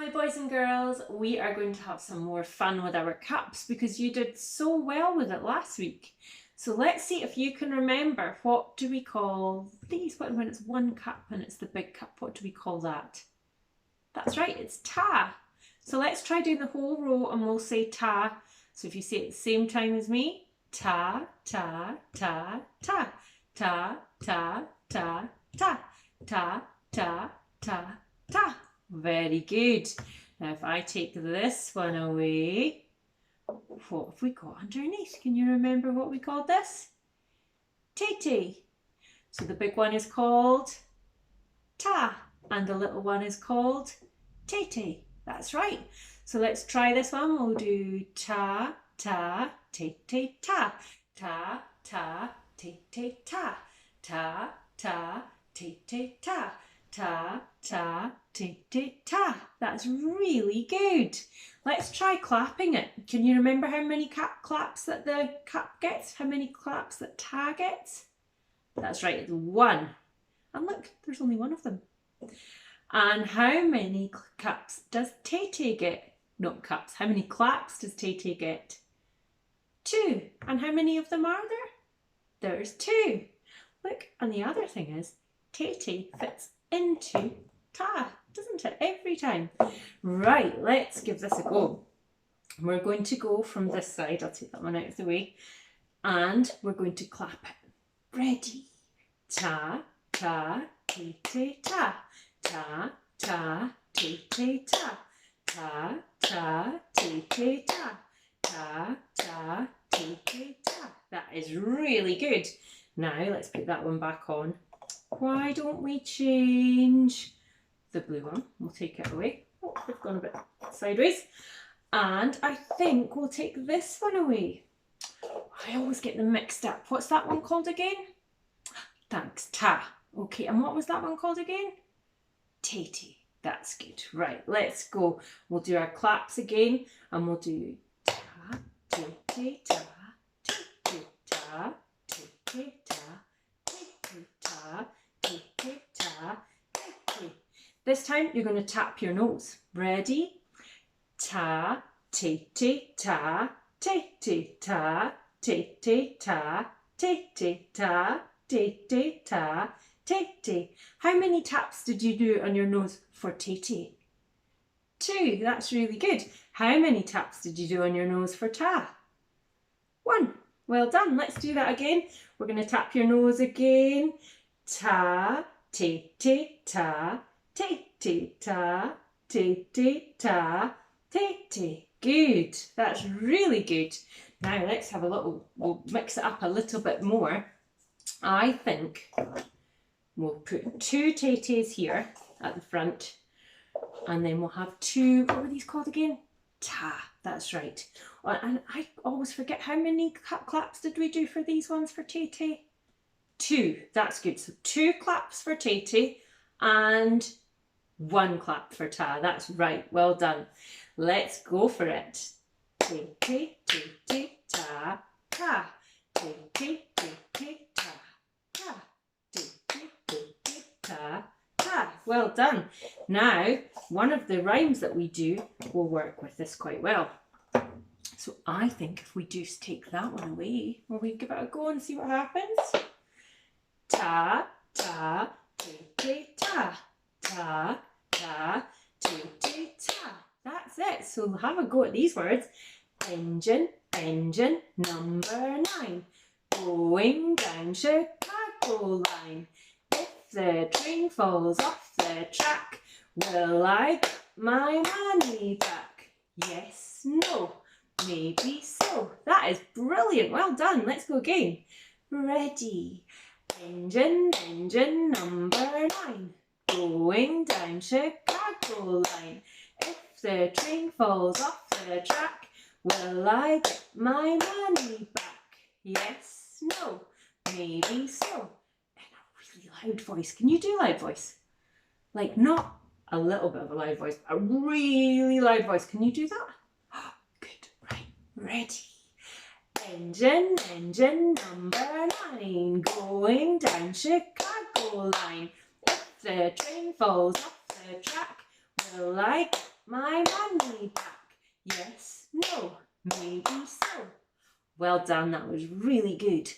Hi boys and girls, we are going to have some more fun with our cups because you did so well with it last week. So let's see if you can remember, what do we call these when it's one cup and it's the big cup, what do we call that? That's right, it's ta. So let's try doing the whole row and we'll say ta. So if you say it at the same time as me, ta, ta, ta, ta, ta, ta, ta, ta, ta, ta, ta, ta. Very good. Now if I take this one away, what have we got underneath? Can you remember what we called this? Tete. So the big one is called ta and the little one is called tete. That's right. So let's try this one. We'll do ta, ta, tete, ta. Ta, ta, tete, ta. Ta, ta, tete, ta. Ta, ta, tete, ta. That's really good. Let's try clapping it. Can you remember how many claps that the cup gets? How many claps that ta gets? That's right, it's one. And look, there's only one of them. And how many cups does Tete get? Not cups. How many claps does Tete get? Two. And how many of them are there? There's two. Look, and the other thing is, Tete fits into ta, doesn't it? Every time. Right, let's give this a go. We're going to go from this side. I'll take that one out of the way. And we're going to clap it. Ready? Ta, ta, tete, ta. Ta, ta, tete, ta. Ta, ta, tete, ta. Ta, ta, tete, ta. That is really good. Now let's put that one back on. Why don't we change the blue one? We'll take it away. Oh, we've gone a bit sideways. And I think we'll take this one away. I always get them mixed up. What's that one called again? Thanks, ta. Okay, and what was that one called again? Tete. That's good. Right, let's go. We'll do our claps again and we'll do ta, tete, ta, tete, ta, tete, ta, tete, ta, tete, ta, tete. This time you're going to tap your nose. Ready? Ta, tete, ta, tete, ta, tete, ta, tete, ta, tete, ta, tete. How many taps did you do on your nose for tete? Two. That's really good. How many taps did you do on your nose for ta? One. Well done. Let's do that again. We're going to tap your nose again. Ta, tete, ta, tete, ta, tete, ta, tete. Good. That's really good. Now let's have a little, we'll mix it up a little bit more. I think we'll put two tetes here at the front and then we'll have two, what were these called again? Ta, that's right. And I always forget, how many claps did we do for these ones for tete? Two, that's good. So two claps for tete and one clap for ta. That's right, well done. Let's go for it. Tete, tete, ta, ta. Tete, tete, ta, ta. Tete, tete, ta, ta. Well done. Now, one of the rhymes that we do will work with this quite well. So I think if we just take that one away, will we give it a go and see what happens? Ta, ta, tete, ta. Ta, ta, tete, ta. That's it. So have a go at these words. Engine, engine, number 9. Going down Chicago line. If the train falls off the track, will I get my money back? Yes, no, maybe so. That is brilliant. Well done. Let's go again. Ready. Engine, engine, number 9. Going down Chicago line. If the train falls off the track, will I get my money back? Yes, no, maybe so. In a really loud voice. Can you do loud voice? Like not a little bit of a loud voice, a really loud voice. Can you do that? Good, right, ready. Engine, engine, number 9. Going down Chicago line. If the train falls off the track, will I get my money back? Yes, no, maybe so. Well done, that was really good.